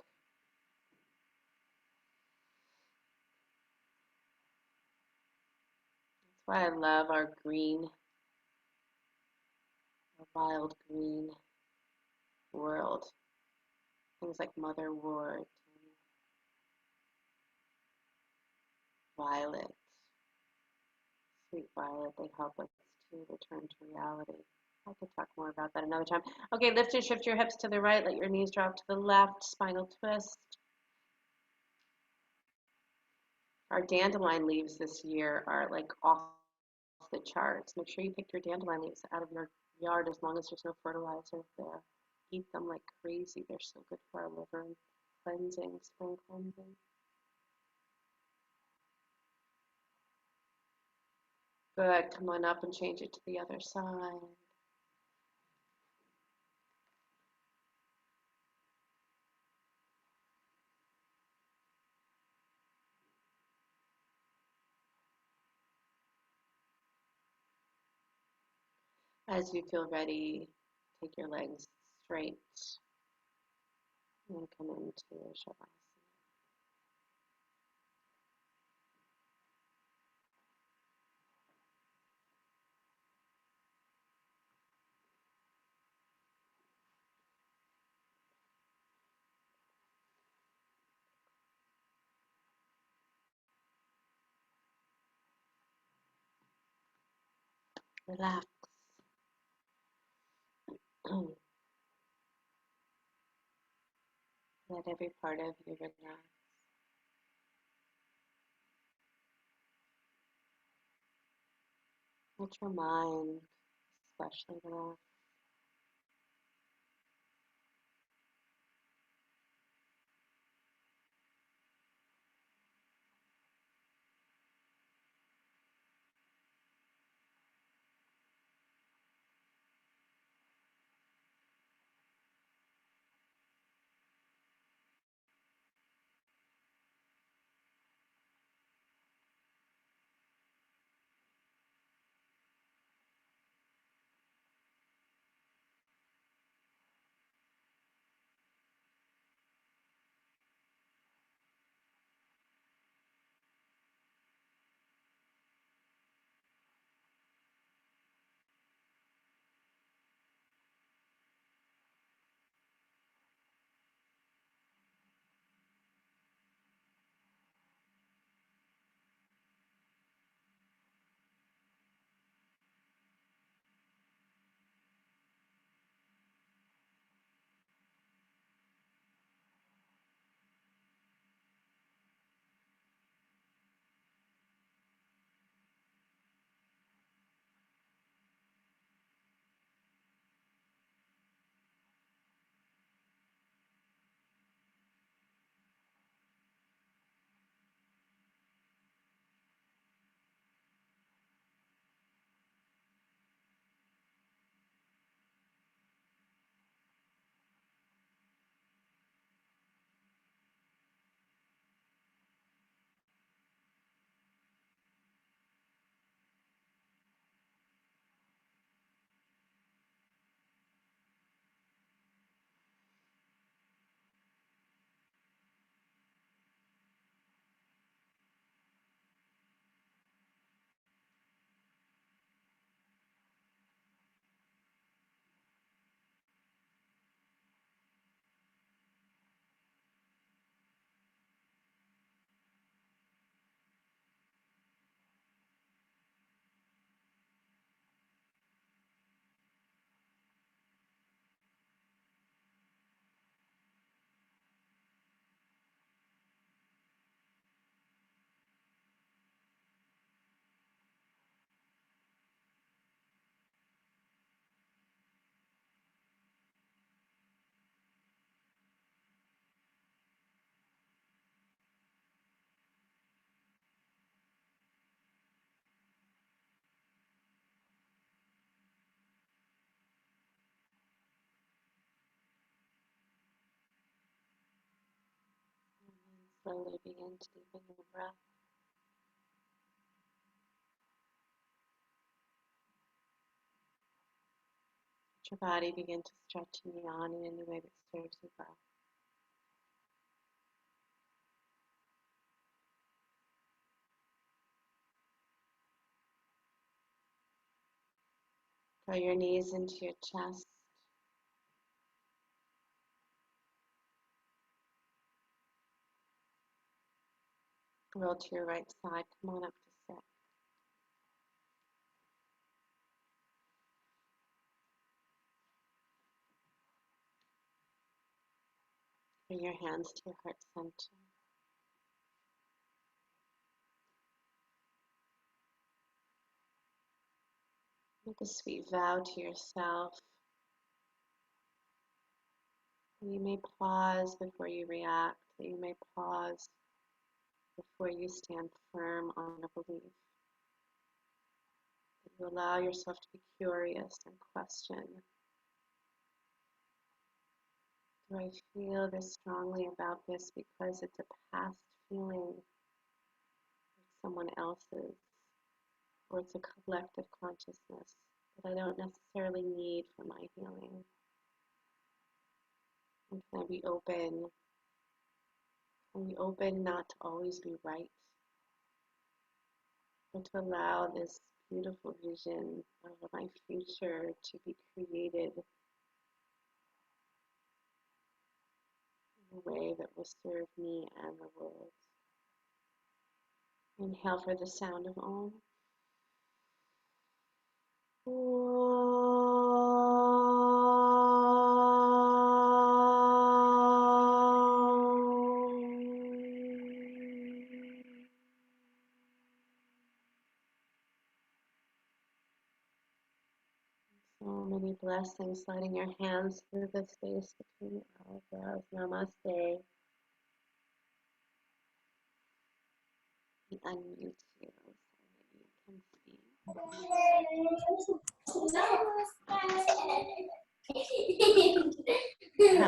That's why I love our green, our wild green world. Things like motherwort and violet, sweet violet, they help us to return to reality. I could talk more about that another time. Okay, lift and shift your hips to the right. Let your knees drop to the left. Spinal twist. Our dandelion leaves this year are like off the charts. Make sure you pick your dandelion leaves out of your yard as long as there's no fertilizer there. Eat them like crazy. They're so good for our liver and cleansing, spring cleansing. Good. Come on up and change it to the other side. As you feel ready, take your legs straight and come into Shavasana. Relax. Let every part of you relax. Let your mind especially relax. slowly begin to deepen your breath. Let your body begin to stretch and yawn in any way that serves you well. Draw your knees into your chest. Roll to your right side. Come on up to sit. Bring your hands to your heart center. Make a sweet vow to yourself. You may pause before you react. You may pause before you stand firm on a belief. You allow yourself to be curious and question. Do I feel this strongly about this because it's a past feeling like someone else's, or it's a collective consciousness that I don't necessarily need for my healing? And can I be open? Can we open not to always be right, but to allow this beautiful vision of my future to be created in a way that will serve me and the world? Inhale for the sound of Om. So many blessings, sliding your hands through the space between your eyebrows. Namaste. We unmute you so that you can speak.